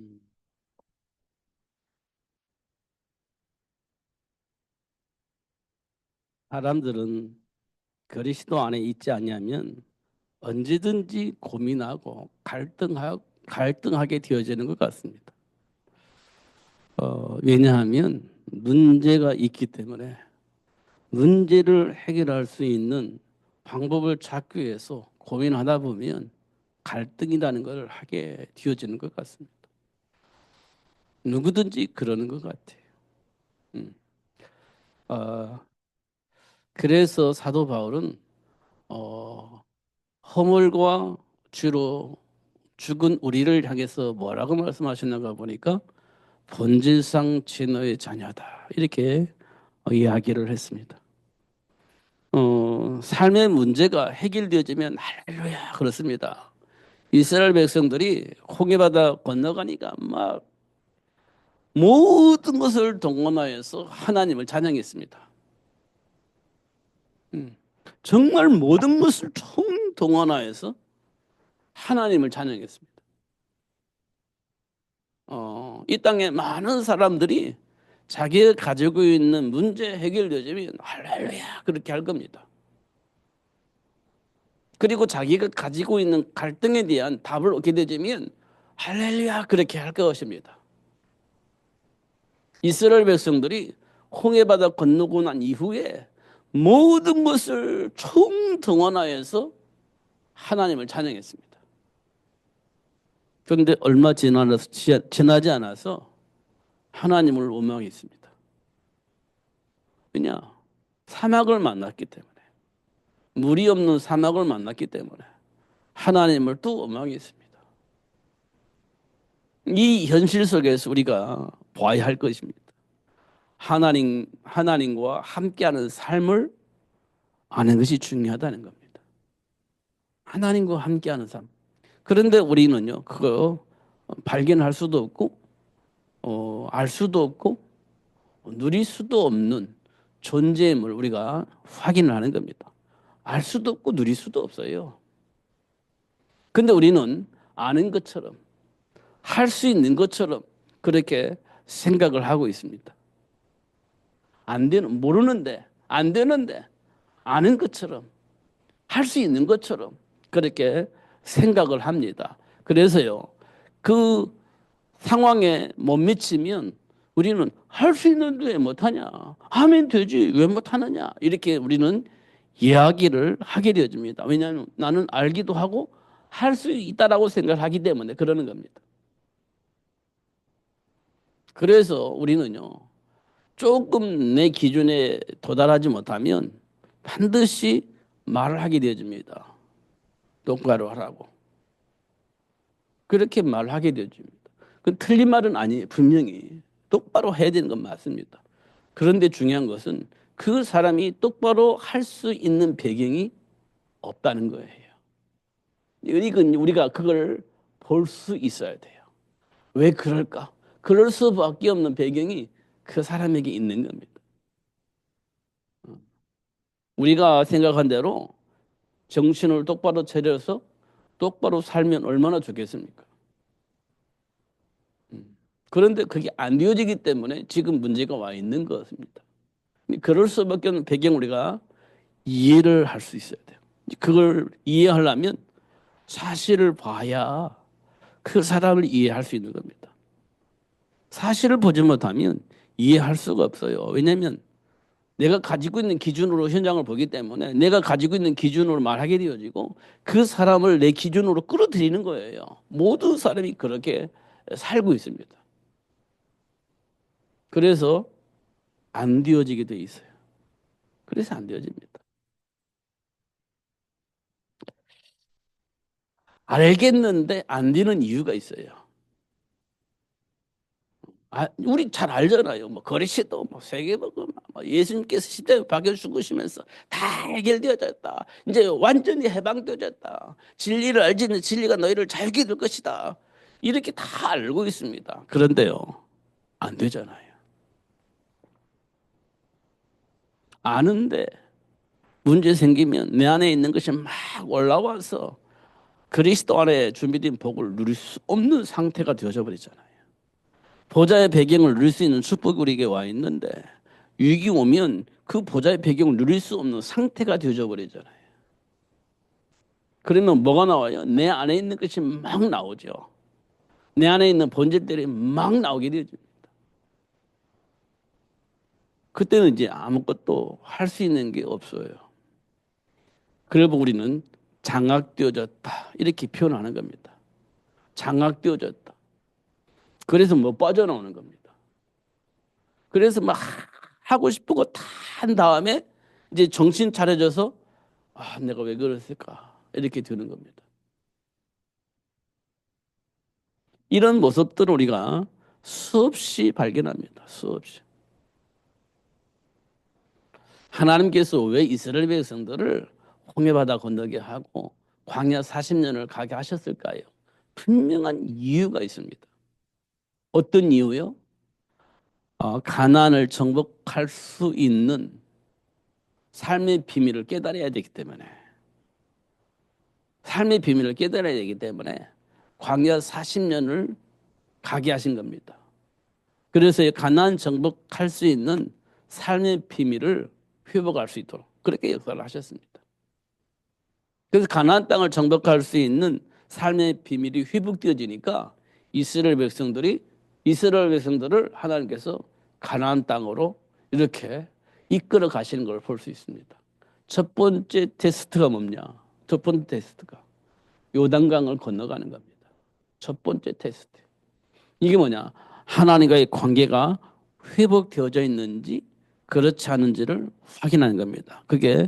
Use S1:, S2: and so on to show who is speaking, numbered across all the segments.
S1: 음, 사람들은 그리스도 안에 있지 않냐면 언제든지 고민하고 갈등하게 되어지는 것 같습니다. 왜냐하면 문제가 있기 때문에 문제를 해결할 수 있는 방법을 찾기 위해서 고민하다 보면 갈등이라는 걸 하게 되어지는 것 같습니다. 누구든지 그러는 것 같아요. 음. 어, 그래서 사도 바울은 어, 허물과 죄로 죽은 우리를 향해서 뭐라고 말씀하셨는가 보니까 본질상 진노의 자녀다. 이렇게 이야기를 했습니다. 삶의 문제가 해결되어지면 할렐루야 그렇습니다. 이스라엘 백성들이 홍해바다 건너가니까 막 모든 것을 동원하여서 하나님을 찬양했습니다. 음, 정말 모든 것을 총동원하여서 하나님을 찬양했습니다. 이 땅에 많은 사람들이 자기가 가지고 있는 문제 해결되면 할렐루야 그렇게 할 겁니다. 그리고 자기가 가지고 있는 갈등에 대한 답을 얻게 되면 할렐루야 그렇게 할 것입니다. 이스라엘 백성들이 홍해바다 건너고 난 이후에 모든 것을 총동원하여서 하나님을 찬양했습니다. 그런데 얼마 지나지 않아서 하나님을 원망했습니다. 왜냐? 사막을 만났기 때문에. 물이 없는 사막을 만났기 때문에 하나님을 또 원망했습니다. 이 현실 속에서 우리가 봐야 할 것입니다. 하나님과 함께하는 삶을 아는 것이 중요하다는 겁니다. 하나님과 함께하는 삶. 그런데 우리는요, 그거 발견할 수도 없고, 알 수도 없고, 누릴 수도 없는 존재임을 우리가 확인을 하는 겁니다. 알 수도 없고 누릴 수도 없어요. 근데 우리는 아는 것처럼 할 수 있는 것처럼 그렇게 생각을 하고 있습니다. 모르는데, 안 되는데, 아는 것처럼, 할 수 있는 것처럼 그렇게 생각을 합니다. 그래서요, 그 상황에 못 미치면 우리는 할 수 있는데 왜 못하냐? 하면 되지. 왜 못하느냐? 이렇게 우리는 이야기를 하게 되어집니다. 왜냐하면 나는 알기도 하고 할 수 있다라고 생각을 하기 때문에 그러는 겁니다. 그래서 우리는요, 조금 내 기준에 도달하지 못하면 반드시 말을 하게 되어집니다. 똑바로 하라고. 그렇게 말하게 되어집니다. 그 틀린 말은 아니에요. 분명히. 똑바로 해야 되는 건 맞습니다. 그런데 중요한 것은 그 사람이 똑바로 할 수 있는 배경이 없다는 거예요. 이건 우리가 그걸 볼 수 있어야 돼요. 왜 그럴까? 그럴 수밖에 없는 배경이 그 사람에게 있는 겁니다. 우리가 생각한 대로 정신을 똑바로 차려서 똑바로 살면 얼마나 좋겠습니까? 그런데 그게 안 되어지기 때문에 지금 문제가 와 있는 것입니다. 그럴 수밖에 없는 배경 우리가 이해를 할 수 있어야 돼요. 그걸 이해하려면 사실을 봐야 그 사람을 이해할 수 있는 겁니다. 사실을 보지 못하면 이해할 수가 없어요. 왜냐하면 내가 가지고 있는 기준으로 현장을 보기 때문에 내가 가지고 있는 기준으로 말하게 되어지고 그 사람을 내 기준으로 끌어들이는 거예요. 모든 사람이 그렇게 살고 있습니다. 그래서 안 되어지게 돼 있어요. 그래서 안 되어집니다. 알겠는데 안 되는 이유가 있어요. 우리 잘 알잖아요. 뭐 거리시도 뭐 세계보고 뭐 예수님께서 시대에 박혀 죽으시면서 다 해결되어졌다. 이제 완전히 해방되어졌다. 진리를 알지는 진리가 너희를 자유케 될 것이다. 이렇게 다 알고 있습니다. 그런데요, 안 되잖아요. 아는데 문제 생기면 내 안에 있는 것이 막 올라와서 그리스도 안에 준비된 복을 누릴 수 없는 상태가 되어져 버리잖아요. 보좌의 배경을 누릴 수 있는 축복이 우리에게 와 있는데 위기 오면 그 보좌의 배경을 누릴 수 없는 상태가 되어져 버리잖아요. 그러면 뭐가 나와요? 내 안에 있는 것이 막 나오죠. 내 안에 있는 본질들이 막 나오게 되죠. 그때는 이제 아무것도 할 수 있는 게 없어요. 그래서 우리는 장악되어졌다 이렇게 표현하는 겁니다. 장악되어졌다. 그래서 뭐 빠져나오는 겁니다. 그래서 막 하고 싶은 거 다 한 다음에 이제 정신 차려져서 아, 내가 왜 그랬을까 이렇게 되는 겁니다. 이런 모습들을 우리가 수없이 발견합니다. 수없이. 하나님께서 왜 이스라엘 백성들을 홍해바다 건너게 하고 광야 40년을 가게 하셨을까요? 분명한 이유가 있습니다. 어떤 이유요? 가나안을 정복할 수 있는 삶의 비밀을 깨달아야 되기 때문에 삶의 비밀을 깨달아야 되기 때문에 광야 40년을 가게 하신 겁니다. 그래서 가나안 정복할 수 있는 삶의 비밀을 회복할 수 있도록 그렇게 역사를 하셨습니다. 그래서 가나안 땅을 정복할 수 있는 삶의 비밀이 회복되어지니까 이스라엘 백성들을 하나님께서 가나안 땅으로 이렇게 이끌어 가시는 걸 볼 수 있습니다. 첫 번째 테스트가 뭐냐? 첫 번째 테스트가 요단강을 건너가는 겁니다. 첫 번째 테스트. 이게 뭐냐? 하나님과의 관계가 회복되어져 있는지 그렇지 않은지를 확인하는 겁니다. 그게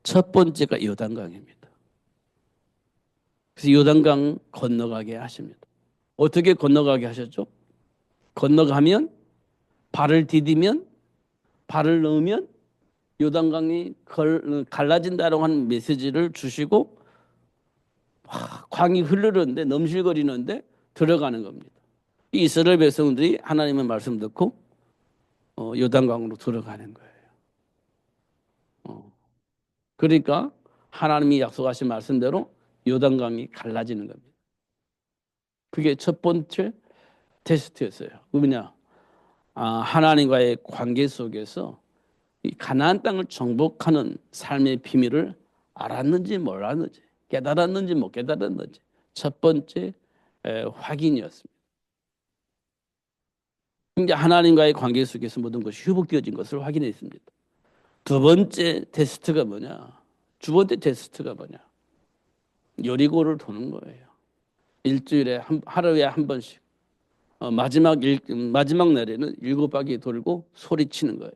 S1: 첫 번째가 요단강입니다. 그래서 요단강 건너가게 하십니다. 어떻게 건너가게 하셨죠? 건너가면 발을 디디면 발을 넣으면 요단강이 갈라진다라고 하는 메시지를 주시고 강이 흐르는데 넘실거리는데 들어가는 겁니다. 이스라엘 백성들이 하나님의 말씀 듣고 요단강으로 들어가는 거예요. 그러니까 하나님이 약속하신 말씀대로 요단강이 갈라지는 겁니다. 그게 첫 번째 테스트였어요. 뭐냐? 하나님과의 관계 속에서 이 가나안 땅을 정복하는 삶의 비밀을 알았는지 몰랐는지 깨달았는지 못 깨달았는지 첫 번째 확인이었습니다. 이제 하나님과의 관계 속에서 모든 것이 회복되어진 것을 확인했습니다. 두 번째 테스트가 뭐냐? 두 번째 테스트가 뭐냐? 여리고를 도는 거예요. 일주일에 하루에 한 번씩. 마지막 날에는 7바퀴 돌고 소리치는 거예요.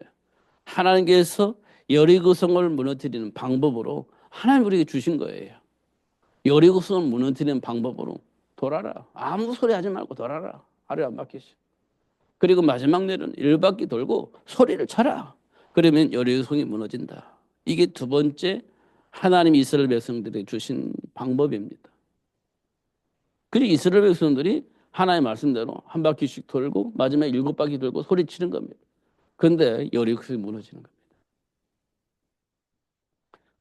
S1: 하나님께서 여리고성을 무너뜨리는 방법으로 하나님 우리에게 주신 거예요. 여리고성을 무너뜨리는 방법으로 돌아라. 아무 소리 하지 말고 돌아라. 하루에 한 바퀴씩. 그리고 마지막 날은 1바퀴 돌고 소리를 쳐라. 그러면 여리고성이 무너진다. 이게 두 번째 하나님 이스라엘 백성들에게 주신 방법입니다. 그리고 이스라엘 백성들이 하나님의 말씀대로 한 바퀴씩 돌고 마지막에 7바퀴 돌고 소리치는 겁니다. 그런데 여리고성이 무너지는 겁니다.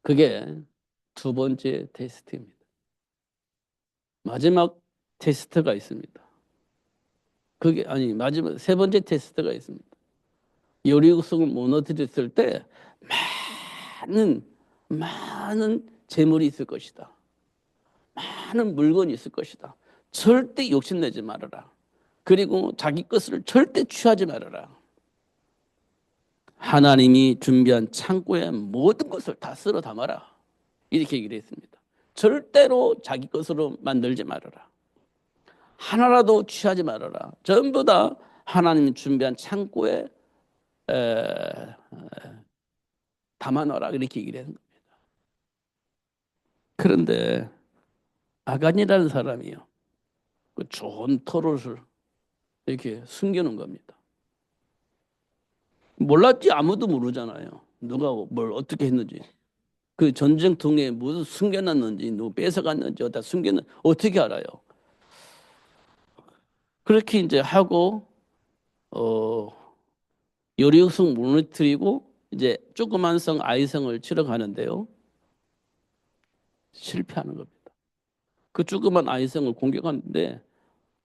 S1: 그게 두 번째 테스트입니다. 마지막 테스트가 있습니다. 마지막 세 번째 테스트가 있습니다. 여리고성을 무너뜨렸을 때 많은 재물이 있을 것이다. 많은 물건이 있을 것이다. 절대 욕심내지 말아라. 그리고 자기 것을 절대 취하지 말아라. 하나님이 준비한 창고에 모든 것을 다 쓸어 담아라. 이렇게 얘기를 했습니다. 절대로 자기 것으로 만들지 말아라. 하나라도 취하지 말아라. 전부 다 하나님이 준비한 창고에 담아넣어라. 이렇게 얘기를 했습니다. 그런데 아간이라는 사람이요. 그 좋은 털옷을 이렇게 숨겨놓은 겁니다. 몰랐지 아무도 모르잖아요. 누가 뭘 어떻게 했는지. 그 전쟁통에 무슨 숨겨놨는지 누구 뺏어갔는지 어디다 숨겼는지 어떻게 알아요. 그렇게 이제 하고 어, 여리고성 무너뜨리고 이제 조그만 성 아이성을 치러 가는데요. 실패하는 겁니다. 그 조그만 아이성을 공격하는데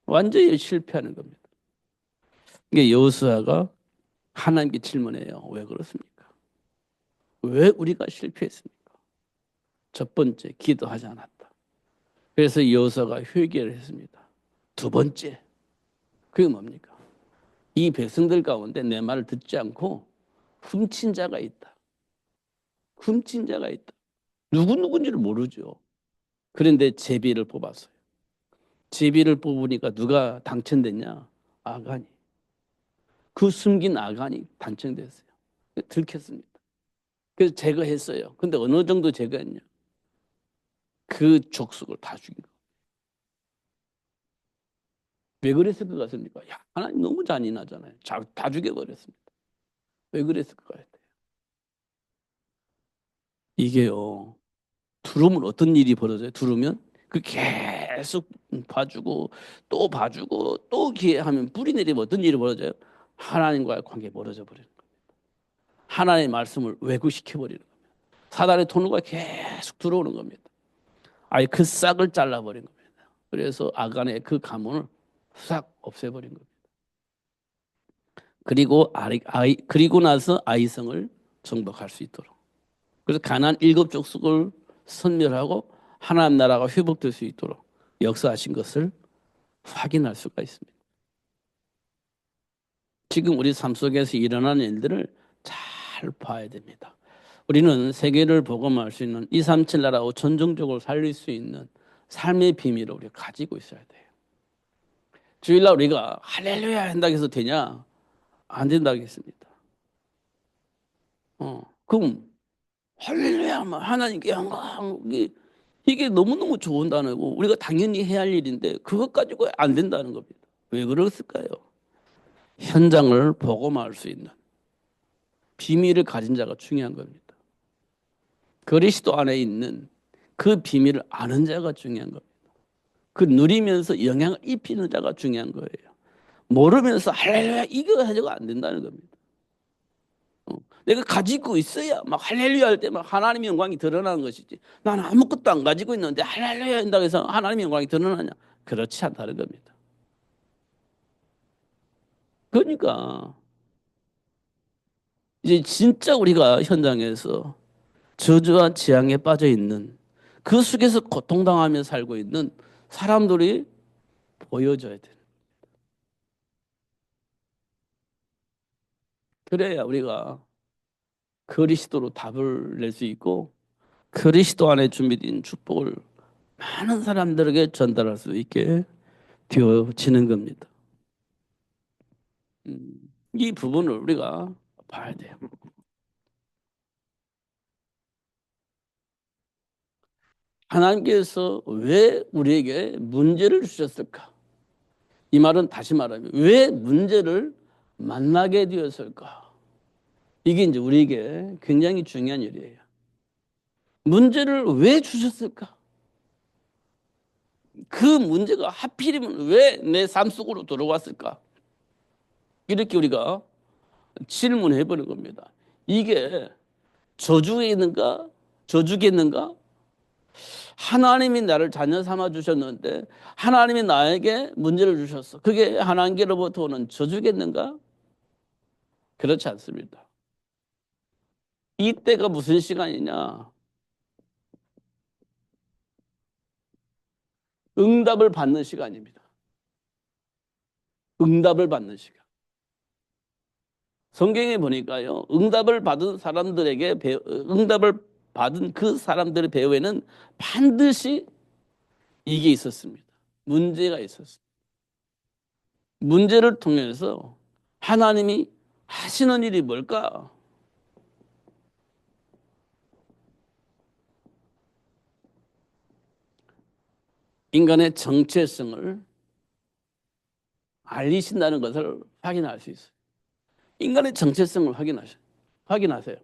S1: 완전히 실패하는 겁니다. 이게 여호수아가 하나님께 질문해요. 왜 그렇습니까? 왜 우리가 실패했습니까? 첫 번째, 기도하지 않았다. 그래서 여호수아가 회개를 했습니다. 두 번째, 그게 뭡니까? 이 백성들 가운데 내 말을 듣지 않고 훔친 자가 있다. 훔친 자가 있다. 누군지를 모르죠. 그런데 제비를 뽑았어요. 제비를 뽑으니까 누가 당첨됐냐? 아간이. 그 숨긴 아간이 당첨됐어요. 들켰습니다. 그래서 제거했어요. 근데 어느 정도 제거했냐? 그 족속을 다 죽인 거. 왜 그랬을 것 같습니까? 야, 하나님 너무 잔인하잖아요. 다 죽여버렸습니다. 왜 그랬을 것 같아요? 이게요. 두르면 어떤 일이 벌어져요? 두르면 그 계속 봐주고 또 봐주고 또 기회하면 뿌리 내리면 어떤 일이 벌어져요? 하나님과의 관계 멀어져 버리는 거예요. 하나님의 말씀을 왜곡시켜 버리는 거예요. 사단의 통로가 계속 들어오는 겁니다. 아예 그 싹을 잘라버린 겁니다. 그래서 아간의 그 가문을 싹 없애버린 겁니다. 그리고 나서 아이성을 정복할 수 있도록. 그래서 가나안 7족속을 선멸하고 하나님 나라가 회복될 수 있도록 역사하신 것을 확인할 수가 있습니다. 지금 우리 삶 속에서 일어나는 일들을 잘 봐야 됩니다. 우리는 세계를 복음할 수 있는 237 나라を 전종적으로 살릴 수 있는 삶의 비밀을 우리가 가지고 있어야 돼요. 주일날 우리가 할렐루야 한다고 해서 되냐? 안 된다고 했습니다. 그럼 할렐루야 하나님께 영광 이게 너무너무 좋은 단어고 우리가 당연히 해야 할 일인데 그것 가지고 안 된다는 겁니다. 왜 그랬을까요? 현장을 복음할 수 있는 비밀을 가진 자가 중요한 겁니다. 그리스도 안에 있는 그 비밀을 아는 자가 중요한 겁니다. 그 누리면서 영향을 입히는 자가 중요한 거예요. 모르면서 할렐루야 이거 가지고 안 된다는 겁니다. 내가 가지고 있어야 막 할렐루야 할 때 막 하나님의 영광이 드러나는 것이지. 나는 아무것도 안 가지고 있는데 할렐루야 한다고 해서 하나님의 영광이 드러나냐? 그렇지 않다는 겁니다. 그러니까 이제 진짜 우리가 현장에서 저주와 재앙에 빠져 있는 그 속에서 고통당하며 살고 있는 사람들이 보여줘야 돼. 그래야 우리가 그리스도로 답을 낼 수 있고 그리스도 안에 준비된 축복을 많은 사람들에게 전달할 수 있게 되어지는 겁니다. 이 부분을 우리가 봐야 돼요. 하나님께서 왜 우리에게 문제를 주셨을까? 이 말은 다시 말하면 왜 문제를 만나게 되었을까? 이게 이제 우리에게 굉장히 중요한 일이에요. 문제를 왜 주셨을까? 그 문제가 하필이면 왜 내 삶 속으로 들어왔을까? 이렇게 우리가 질문해 보는 겁니다. 이게 저주겠는가? 저주겠는가? 하나님이 나를 자녀 삼아 주셨는데 하나님이 나에게 문제를 주셨어. 그게 하나님께로부터 오는 저주겠는가? 그렇지 않습니다. 이때가 무슨 시간이냐? 응답을 받는 시간입니다. 응답을 받는 시간. 성경에 보니까요. 응답을 받은 그 사람들의 배후에는 반드시 이게 있었습니다. 문제가 있었습니다. 문제를 통해서 하나님이 하시는 일이 뭘까? 인간의 정체성을 알리신다는 것을 확인할 수 있어요. 인간의 정체성을 확인하세요.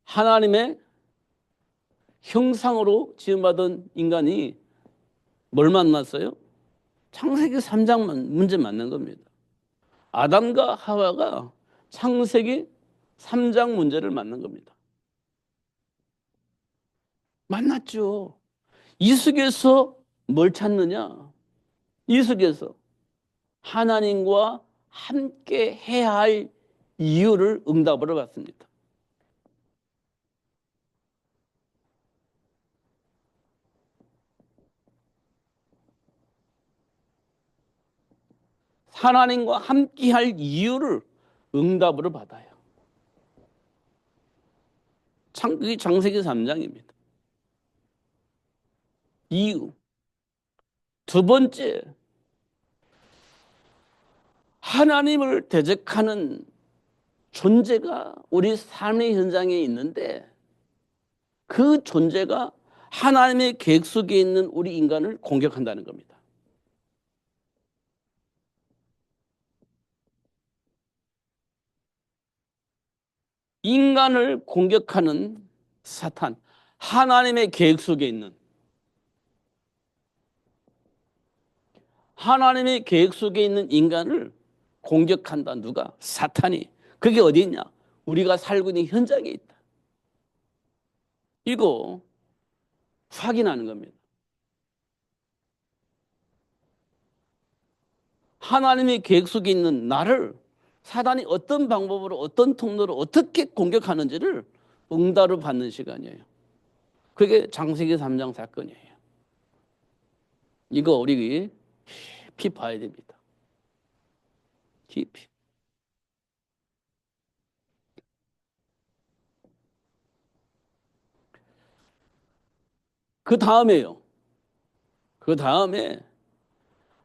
S1: 하나님의 형상으로 지음받은 인간이 뭘 만났어요? 창세기 3장 문제 맞는 겁니다. 아담과 하와가 창세기 3장 문제를 맞는 겁니다. 만났죠. 이 속에서 뭘 찾느냐? 이 속에서 하나님과 함께 해야 할 이유를 응답으로 받습니다. 하나님과 함께 할 이유를 응답으로 받아요. 그게 창세기 3장입니다. 이유. 두 번째, 하나님을 대적하는 존재가 우리 삶의 현장에 있는데 그 존재가 하나님의 계획 속에 있는 우리 인간을 공격한다는 겁니다. 인간을 공격하는 사탄, 하나님의 계획 속에 있는 하나님의 계획 속에 있는 인간을 공격한다. 누가? 사탄이. 그게 어디 있냐? 우리가 살고 있는 현장에 있다. 이거 확인하는 겁니다. 하나님의 계획 속에 있는 나를 사단이 어떤 방법으로 어떤 통로로 어떻게 공격하는지를 응답을 받는 시간이에요. 그게 창세기 3장 사건이에요. 이거 우리 깊이 봐야 됩니다. 깊이. 그 다음에요. 그 다음에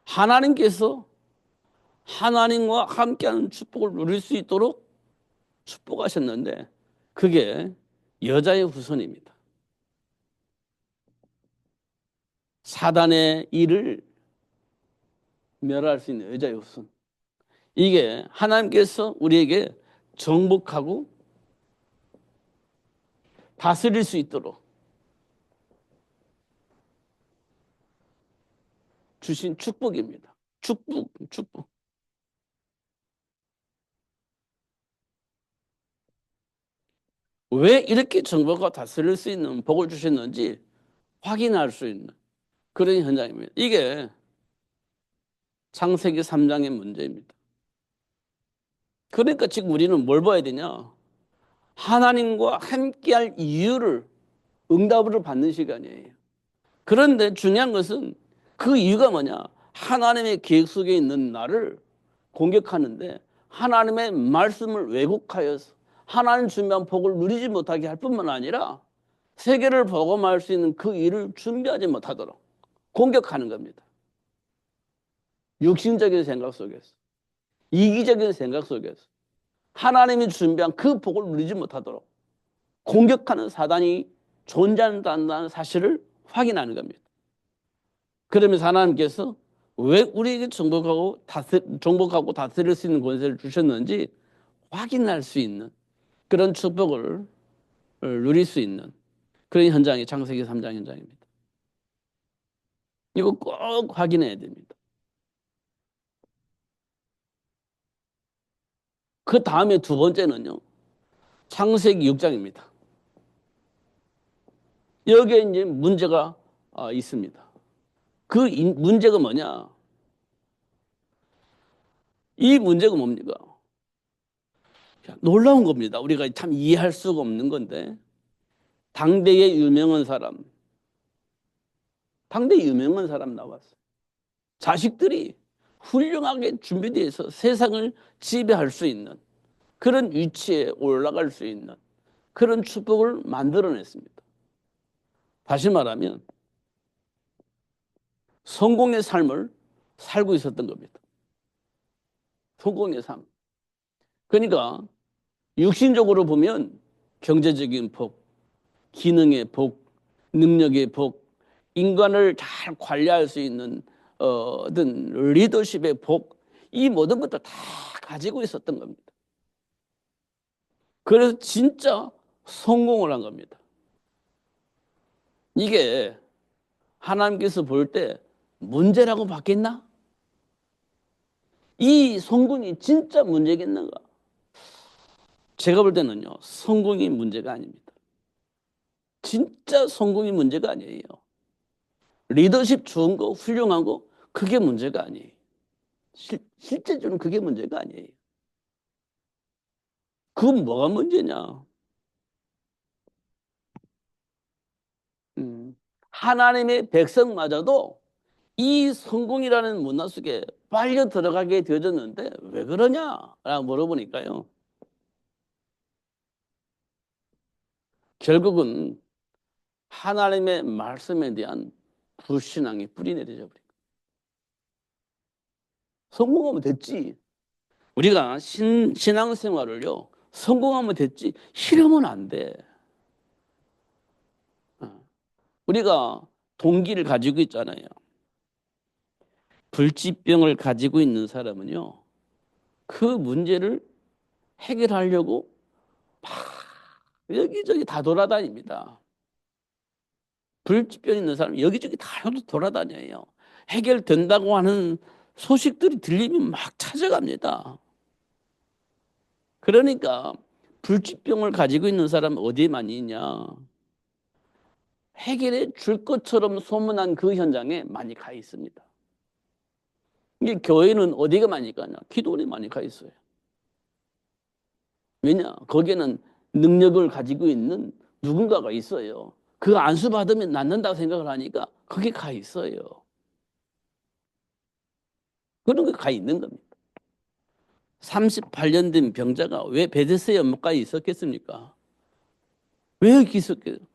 S1: 하나님께서 하나님과 함께하는 축복을 누릴 수 있도록 축복하셨는데 그게 여자의 후손입니다. 사단의 일을 멸할 수 있는 여자의 후손. 이게 하나님께서 우리에게 정복하고 다스릴 수 있도록 주신 축복입니다. 축복. 왜 이렇게 정복과 다스릴 수 있는 복을 주셨는지 확인할 수 있는 그런 현장입니다. 이게 창세기 3장의 문제입니다. 그러니까 지금 우리는 뭘 봐야 되냐? 하나님과 함께할 이유를 응답으로 받는 시간이에요. 그런데 중요한 것은 그 이유가 뭐냐? 하나님의 계획 속에 있는 나를 공격하는데 하나님의 말씀을 왜곡하여서 하나님 준비한 복을 누리지 못하게 할 뿐만 아니라 세계를 복음할 수 있는 그 일을 준비하지 못하도록 공격하는 겁니다. 육신적인 생각 속에서, 이기적인 생각 속에서 하나님이 준비한 그 복을 누리지 못하도록 공격하는 사단이 존재한다는 사실을 확인하는 겁니다. 그러면서 하나님께서 왜 우리에게 정복하고 다스릴 수 있는 권세를 주셨는지 확인할 수 있는 그런 축복을 누릴 수 있는 그런 현장이 창세기 3장 현장입니다. 이거 꼭 확인해야 됩니다. 그 다음에 두 번째는요. 창세기 6장입니다. 여기에 이제 문제가 있습니다. 그 문제가 뭐냐? 이 문제가 뭡니까? 놀라운 겁니다. 우리가 참 이해할 수가 없는 건데 당대의 유명한 사람 나왔어요. 자식들이 훌륭하게 준비되어 있어 세상을 지배할 수 있는 그런 위치에 올라갈 수 있는 그런 축복을 만들어냈습니다. 다시 말하면 성공의 삶을 살고 있었던 겁니다. 성공의 삶. 그러니까 육신적으로 보면 경제적인 복, 기능의 복, 능력의 복, 인간을 잘 관리할 수 있는 어떤 리더십의 복, 이 모든 것들 다 가지고 있었던 겁니다. 그래서 진짜 성공을 한 겁니다. 이게 하나님께서 볼 때 문제라고 받겠나? 이 성공이 진짜 문제겠는가? 제가 볼 때는요, 성공이 문제가 아닙니다. 진짜 성공이 문제가 아니에요. 리더십 좋은 거, 훌륭한 거, 그게 문제가 아니에요. 실제적으로 그게 문제가 아니에요. 그건 뭐가 문제냐? 하나님의 백성마저도 이 성공이라는 문화 속에 빨려 들어가게 되어졌는데 왜 그러냐라고 물어보니까요. 결국은 하나님의 말씀에 대한 불신앙이 뿌리 내려져 버린 거예요. 성공하면 됐지. 우리가 신앙생활을요. 성공하면 됐지. 싫으면 안 돼. 어. 우리가 동기를 가지고 있잖아요. 불치병을 가지고 있는 사람은요. 그 문제를 해결하려고 막 여기저기 다 돌아다닙니다. 불치병 있는 사람은 여기저기 다 돌아다녀요. 해결된다고 하는 소식들이 들리면 막 찾아갑니다. 그러니까 불치병을 가지고 있는 사람은 어디에 많이 있냐? 해결해 줄 것처럼 소문난 그 현장에 많이 가 있습니다. 이게 교회는 어디가 많이 가냐? 기도원에 많이 가 있어요. 왜냐? 거기에는 능력을 가지고 있는 누군가가 있어요. 그 안수 받으면 낫는다고 생각을 하니까 거기 가 있어요. 그런 게 가 있는 겁니다. 38년 된 병자가 왜 베데스다 연못가에 있었겠습니까? 왜 여기 있었겠어요?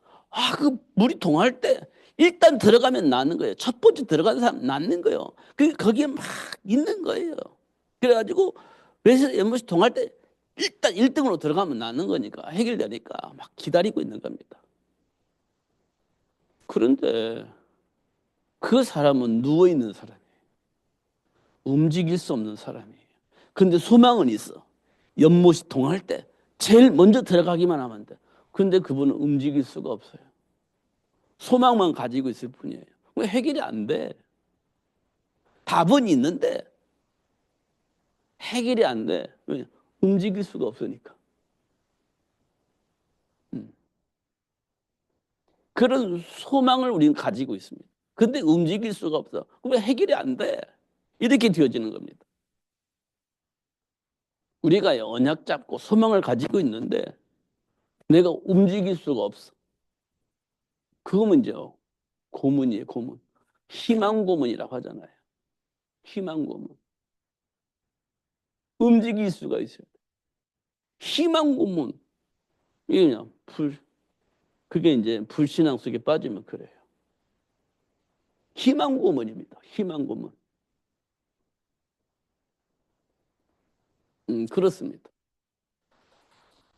S1: 그 물이 동할 때 일단 들어가면 낫는 거예요. 첫 번째 들어가는 사람 낫는 거예요. 거기에 막 있는 거예요. 그래가지고 베데스다 연못이 동할 때 일단 1등으로 들어가면 낫는 거니까 해결되니까 막 기다리고 있는 겁니다. 그런데 그 사람은 누워있는 사람이에요. 움직일 수 없는 사람이에요. 그런데 소망은 있어. 연못이 동할 때 제일 먼저 들어가기만 하면 돼. 그런데 그분은 움직일 수가 없어요. 소망만 가지고 있을 뿐이에요. 왜 해결이 안 돼? 답은 있는데 해결이 안 돼. 왜? 움직일 수가 없으니까. 그런 소망을 우리는 가지고 있습니다. 근데 움직일 수가 없어. 왜 해결이 안 돼? 이렇게 되어지는 겁니다. 우리가 언약 잡고 소망을 가지고 있는데 내가 움직일 수가 없어. 그거 문제요. 고문이에요, 고문. 희망 고문이라고 하잖아요. 희망 고문. 움직일 수가 있어요. 희망 고문. 이게 그냥 그게 이제 불신앙 속에 빠지면 그래요. 희망 고문입니다. 희망 고문. 그렇습니다.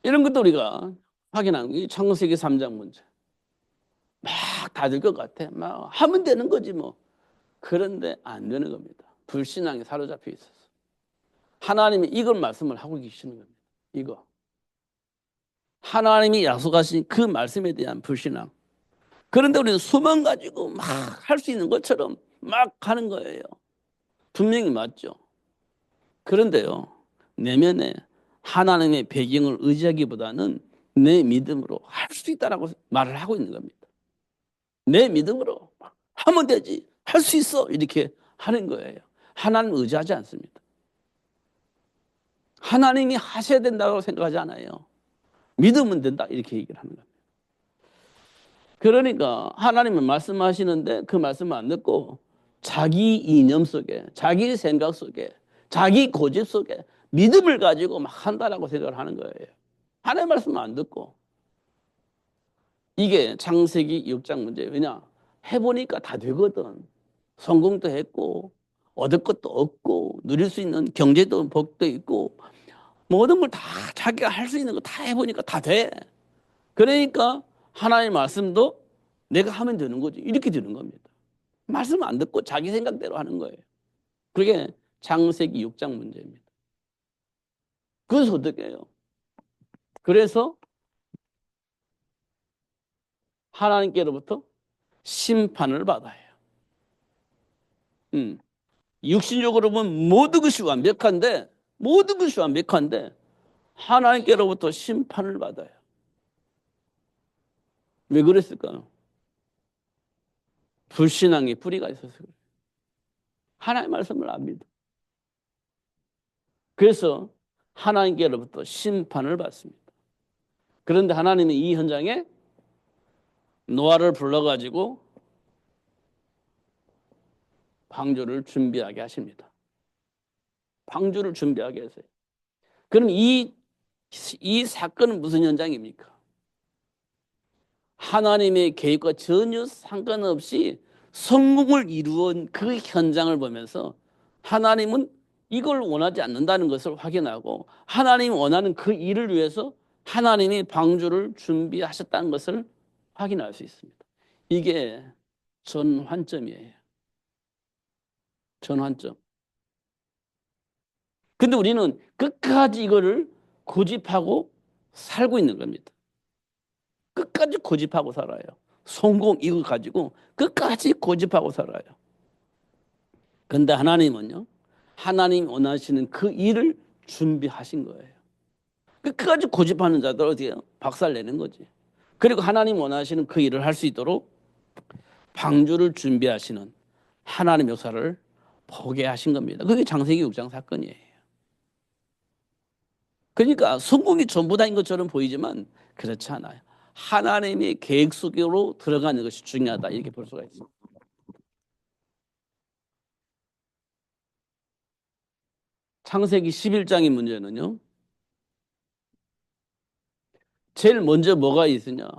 S1: 이런 것도 우리가 확인하는 게 창세기 3장 문제. 막 다 될 것 같아. 막 하면 되는 거지 뭐. 그런데 안 되는 겁니다. 불신앙에 사로잡혀 있어서. 하나님이 이걸 말씀을 하고 계시는 겁니다. 이거. 하나님이 약속하신 그 말씀에 대한 불신앙. 그런데 우리는 소망 가지고 막 할 수 있는 것처럼 막 하는 거예요. 분명히 맞죠. 그런데요, 내면에 하나님의 배경을 의지하기보다는 내 믿음으로 할 수 있다라고 말을 하고 있는 겁니다. 내 믿음으로 하면 되지, 할 수 있어 이렇게 하는 거예요. 하나님 의지하지 않습니다. 하나님이 하셔야 된다고 생각하지 않아요. 믿으면 된다 이렇게 얘기를 하는 겁니다. 그러니까 하나님은 말씀하시는데 그 말씀을 안 듣고 자기 이념 속에, 자기 생각 속에, 자기 고집 속에 믿음을 가지고 막 한다라고 생각을 하는 거예요. 하나님의 말씀을 안 듣고. 이게 창세기 6장 문제예요. 왜냐? 해보니까 다 되거든. 성공도 했고 얻을 것도 없고 누릴 수 있는 경제도 복도 있고 모든 걸 다 자기가 할 수 있는 거 다 해보니까 다 돼. 그러니까 하나님의 말씀도 내가 하면 되는 거지. 이렇게 되는 겁니다. 말씀 안 듣고 자기 생각대로 하는 거예요. 그게 창세기 6장 문제입니다. 그래서 어떻게 해요? 그래서 하나님께로부터 심판을 받아요. 육신적으로 보면 모든 것이 완벽한데 모든 것이 완벽한데 하나님께로부터 심판을 받아요. 왜 그랬을까요? 불신앙의 뿌리가 있어서 그래요. 하나님의 말씀을 안 믿어. 그래서 하나님께로부터 심판을 받습니다. 그런데 하나님은 이 현장에 노아를 불러가지고 방주를 준비하게 하십니다. 방주를 준비하게 하세요. 그럼 이 사건은 무슨 현장입니까? 하나님의 계획과 전혀 상관없이 성공을 이루은 그 현장을 보면서 하나님은 이걸 원하지 않는다는 것을 확인하고 하나님이 원하는 그 일을 위해서 하나님이 방주를 준비하셨다는 것을 확인할 수 있습니다. 이게 전환점이에요. 전환점. 근데 우리는 끝까지 이거를 고집하고 살고 있는 겁니다. 끝까지 고집하고 살아요. 성공 이거 가지고 끝까지 고집하고 살아요. 근데 하나님은요, 하나님 원하시는 그 일을 준비하신 거예요. 끝까지 고집하는 자들 어디에요? 박살 내는 거지. 그리고 하나님 원하시는 그 일을 할 수 있도록 방주를 준비하시는 하나님 역사를 보게 하신 겁니다. 그게 창세기 6장 사건이에요. 그러니까 성공이 전부 다인 것처럼 보이지만 그렇지 않아요. 하나님의 계획 속으로 들어가는 것이 중요하다 이렇게 볼 수가 있습니다. 창세기 11장의 문제는요. 제일 먼저 뭐가 있으냐.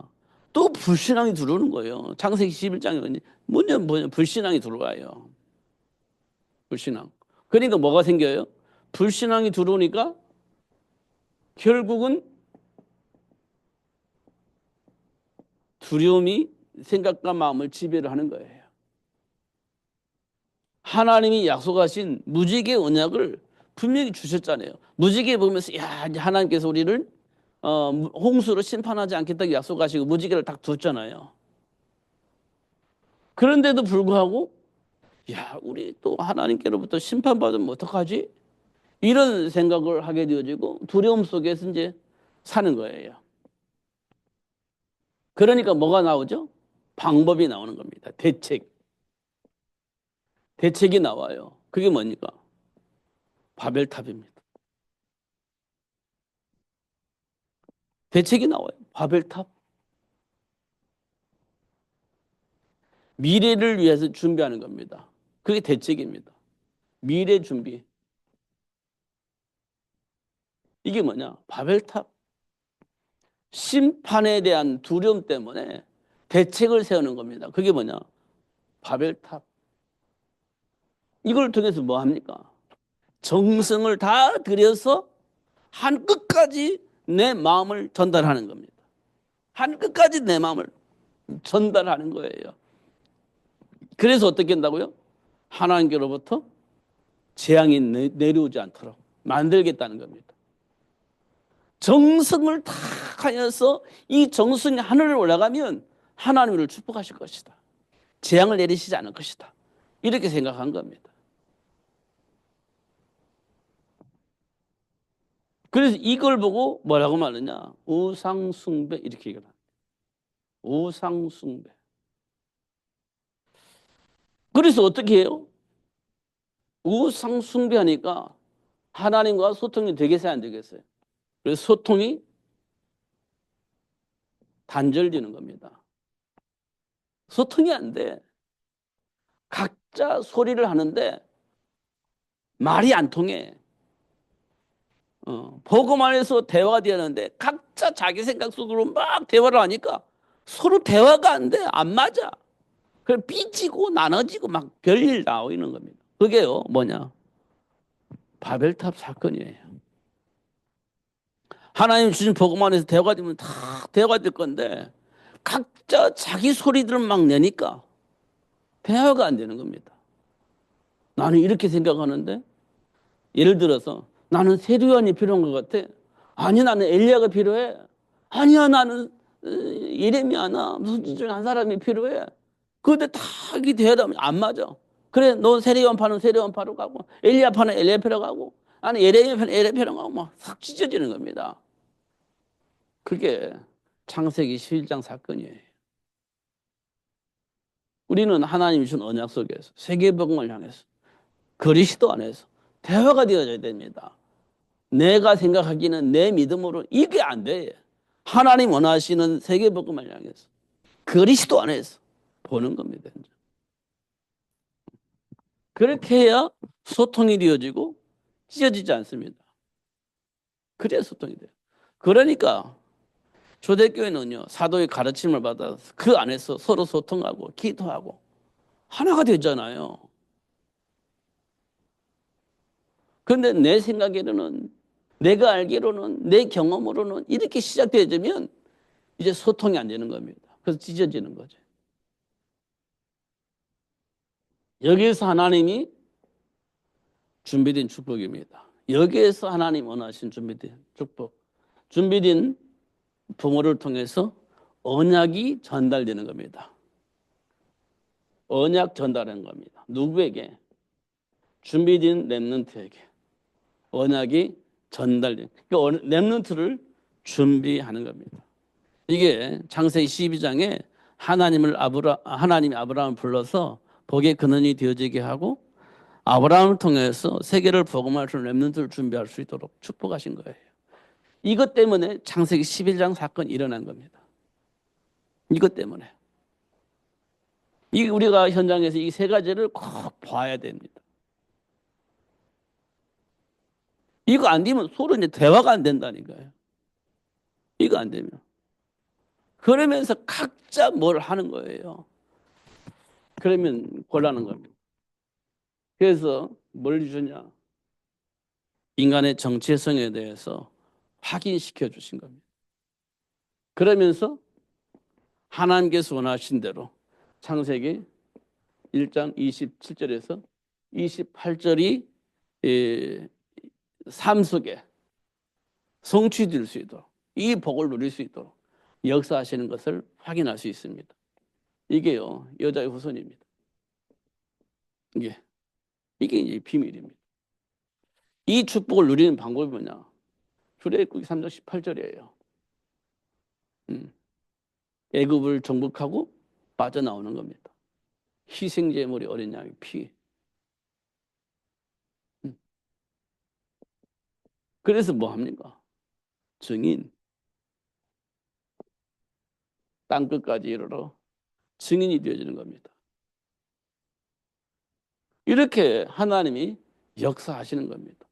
S1: 또 불신앙이 들어오는 거예요. 창세기 11장에 먼저 불신앙이 들어와요. 불신앙. 그러니까 뭐가 생겨요? 불신앙이 들어오니까 결국은 두려움이 생각과 마음을 지배를 하는 거예요. 하나님이 약속하신 무지개 언약을 분명히 주셨잖아요. 무지개 보면서 야 하나님께서 우리를 홍수로 심판하지 않겠다고 약속하시고 무지개를 딱 뒀잖아요. 그런데도 불구하고 야 우리 또 하나님께로부터 심판받으면 어떡하지? 이런 생각을 하게 되어지고 두려움 속에서 이제 사는 거예요. 그러니까 뭐가 나오죠? 방법이 나오는 겁니다. 대책이 나와요. 그게 뭡니까? 바벨탑입니다. 대책이 나와요. 바벨탑. 미래를 위해서 준비하는 겁니다. 그게 대책입니다. 미래 준비. 이게 뭐냐? 바벨탑. 심판에 대한 두려움 때문에 대책을 세우는 겁니다. 그게 뭐냐? 바벨탑. 이걸 통해서 뭐 합니까? 정성을 다 들여서 한 끝까지 내 마음을 전달하는 겁니다. 한 끝까지 내 마음을 전달하는 거예요. 그래서 어떻게 한다고요? 하나님께로부터 재앙이 내려오지 않도록 만들겠다는 겁니다. 정성을 다 하여서 이 정성이 하늘을 올라가면 하나님을 축복하실 것이다. 재앙을 내리시지 않을 것이다. 이렇게 생각한 겁니다. 그래서 이걸 보고 뭐라고 말하냐? 우상숭배 이렇게 얘기를 합니다. 우상숭배. 그래서 어떻게 해요? 우상숭배하니까 하나님과 소통이 되겠어요 안 되겠어요? 그래서 소통이 단절되는 겁니다. 소통이 안 돼. 각자 소리를 하는데 말이 안 통해. 복음 안에서 대화가 되었는데 각자 자기 생각 속으로 막 대화를 하니까 서로 대화가 안 돼. 안 맞아. 그래서 삐지고 나눠지고 막 별일 나오는 겁니다. 그게요 뭐냐? 바벨탑 사건이에요. 하나님 주신 복음 안에서 대화가 되면 다 대화가 될 건데 각자 자기 소리들을 막 내니까 대화가 안 되는 겁니다. 나는 이렇게 생각하는데 예를 들어서 나는 세례요한이 필요한 것 같아. 아니 나는 엘리야가 필요해. 아니야 나는 예레미야나 무슨 중에 한 사람이 필요해. 그런데 다 이게 대화하면 안 맞아. 그래 너 세례요한 파는 세례요한 파로 가고 엘리야 파는 엘리야 파로 가고 아니 예레미야 파는 예레미야 파로 가고 막 싹 찢어지는 겁니다. 그게 창세기 11장 사건이에요. 우리는 하나님이 준 언약 속에서 세계복음을 향해서 그리스도 안에서 대화가 되어져야 됩니다. 내가 생각하기는 내 믿음으로 이게 안 돼. 하나님 원하시는 세계복음을 향해서 그리스도 안에서 보는 겁니다. 그렇게 해야 소통이 되어지고 찢어지지 않습니다. 그래야 소통이 돼요. 그러니까 초대교회는요, 사도의 가르침을 받아서 그 안에서 서로 소통하고 기도하고 하나가 되잖아요. 그런데 내 생각에는, 내가 알기로는, 내 경험으로는 이렇게 시작되어지면 이제 소통이 안 되는 겁니다. 그래서 찢어지는 거죠. 여기에서 하나님이 준비된 축복입니다. 여기에서 하나님 원하신 준비된 축복, 준비된 부모를 통해서 언약이 전달되는 겁니다. 언약 전달하는 겁니다. 누구에게? 준비된 렘넌트에게 언약이 전달된, 그러니까 렘넌트를 준비하는 겁니다. 이게 창세기 12장에 하나님이 아브라함을 불러서 복의 근원이 되어지게 하고 아브라함을 통해서 세계를 복음할 수 있는 렘넌트를 준비할 수 있도록 축복하신 거예요. 이것 때문에 창세기 11장 사건이 일어난 겁니다. 이것 때문에. 이 우리가 현장에서 이 세 가지를 꼭 봐야 됩니다. 이거 안 되면 서로 이제 대화가 안 된다니까요. 이거 안 되면. 그러면서 각자 뭘 하는 거예요. 그러면 곤란한 겁니다. 그래서 뭘 주냐? 인간의 정체성에 대해서 확인시켜 주신 겁니다. 그러면서 하나님께서 원하신 대로 창세기 1장 27절에서 28절이 삶 속에 성취될 수 있도록, 이 복을 누릴 수 있도록 역사하시는 것을 확인할 수 있습니다. 이게요, 여자의 후손입니다. 이게 이제 비밀입니다. 이 축복을 누리는 방법이 뭐냐? 출애굽기 3장 18절이에요. 애굽을 정복하고 빠져나오는 겁니다. 희생제물이 어린 양의 피. 그래서 뭐 합니까? 증인. 땅끝까지 이르러 증인이 되어지는 겁니다. 이렇게 하나님이 역사하시는 겁니다.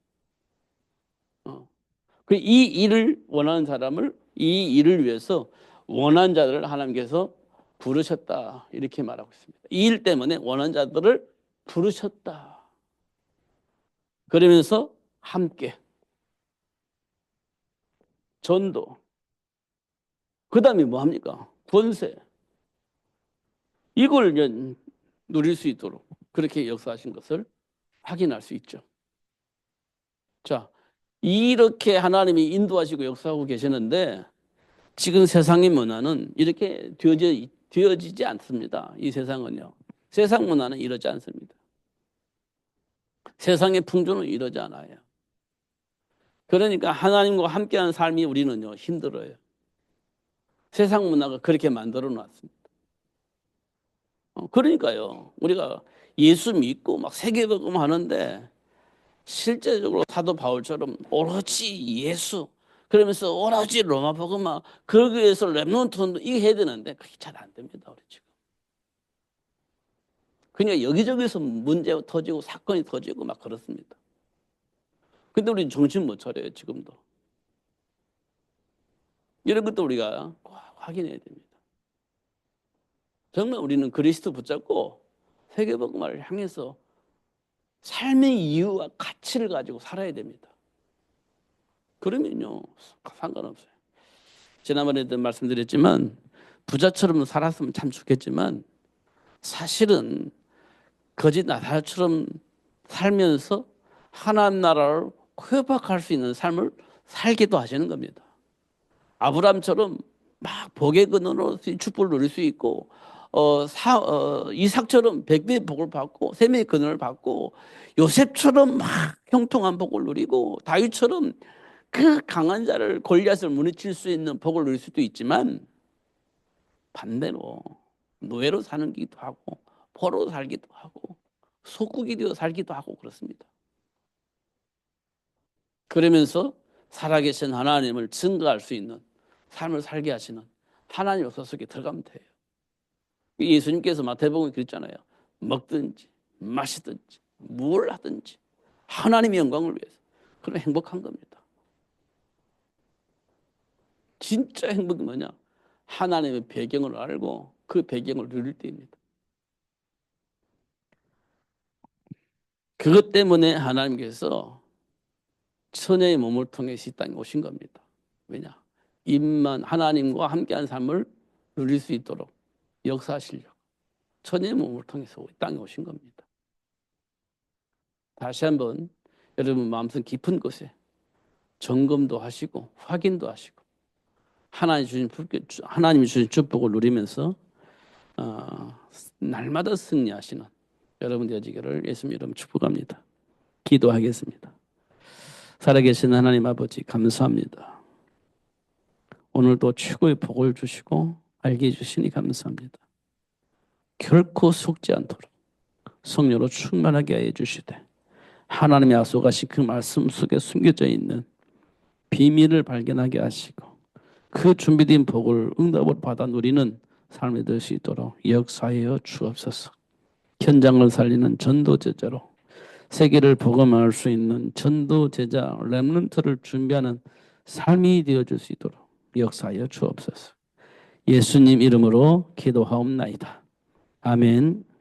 S1: 이 일을 원하는 사람을, 이 일을 위해서 원하는 자들을 하나님께서 부르셨다, 이렇게 말하고 있습니다. 이 일 때문에 원하는 자들을 부르셨다. 그러면서 함께 전도, 그 다음에 뭐 합니까? 권세. 이걸 누릴 수 있도록 그렇게 역사하신 것을 확인할 수 있죠. 자, 이렇게 하나님이 인도하시고 역사하고 계시는데 지금 세상의 문화는 이렇게 되어지지 않습니다. 이 세상은요. 세상 문화는 이러지 않습니다. 세상의 풍조는 이러지 않아요. 그러니까 하나님과 함께하는 삶이 우리는요, 힘들어요. 세상 문화가 그렇게 만들어 놨습니다. 그러니까요, 우리가 예수 믿고 막 세계복음 하는데 실제적으로 사도 바울처럼 오로지 예수, 그러면서 오로지 로마 복음만, 그러기 위해서 렘넌트도 이거 해야 되는데 그게 잘 안 됩니다. 우리 지금 그냥 여기저기서 문제가 터지고 사건이 터지고 막 그렇습니다. 근데 우리는 정신 못 차려요. 지금도 이런 것도 우리가 확인해야 됩니다. 정말 우리는 그리스도 붙잡고 세계복음화를 향해서 삶의 이유와 가치를 가지고 살아야 됩니다. 그러면요, 상관없어요. 지난번에도 말씀드렸지만 부자처럼 살았으면 참 좋겠지만 사실은 거짓 나사처럼 살면서 하나님 나라를 회복할 수 있는 삶을 살기도 하시는 겁니다. 아브라함처럼 막 복의 근원으로 축복을 누릴 수 있고 이삭처럼 100배의 복을 받고 세매의 근원을 받고 요셉처럼 막 형통한 복을 누리고 다윗처럼 그 강한 자를 골리앗을 무너뜨릴 수 있는 복을 누릴 수도 있지만 반대로 노예로 사는 기도 하고 포로로 살기도 하고 속국이 되어 살기도 하고 그렇습니다. 그러면서 살아계신 하나님을 증거할 수 있는 삶을 살게 하시는 하나님 역사 속에 들어가면 돼요. 예수님께서 마태복음에 그랬잖아요. 먹든지 마시든지 뭘 하든지 하나님의 영광을 위해서. 그럼 행복한 겁니다. 진짜 행복이 뭐냐? 하나님의 배경을 알고 그 배경을 누릴 때입니다. 그것 때문에 하나님께서 천의 몸을 통해서 이 땅에 오신 겁니다. 왜냐? 입만 하나님과 함께한 삶을 누릴 수 있도록 역사하시려고 천의 몸을 통해서 이 땅에 오신 겁니다. 다시 한번 여러분 마음속 깊은 곳에 점검도 하시고 확인도 하시고 하나님이 주신 축복을 누리면서 날마다 승리하시는 여러분 되시기를 예수님 이름 축복합니다. 기도하겠습니다. 살아계신 하나님 아버지 감사합니다. 오늘도 최고의 복을 주시고 알게 해주시니 감사합니다. 결코 속지 않도록 성령으로 충만하게 해 주시되 하나님의 약속하신 그 말씀 속에 숨겨져 있는 비밀을 발견하게 하시고 그 준비된 복을 응답을 받아 누리는 삶이 될 수 있도록 역사하여 주옵소서. 현장을 살리는 전도제자로 세계를 복음할 수 있는 전도제자 렘넌트를 준비하는 삶이 되어줄 수 있도록 역사하여 주옵소서. 예수님 이름으로 기도하옵나이다. 아멘.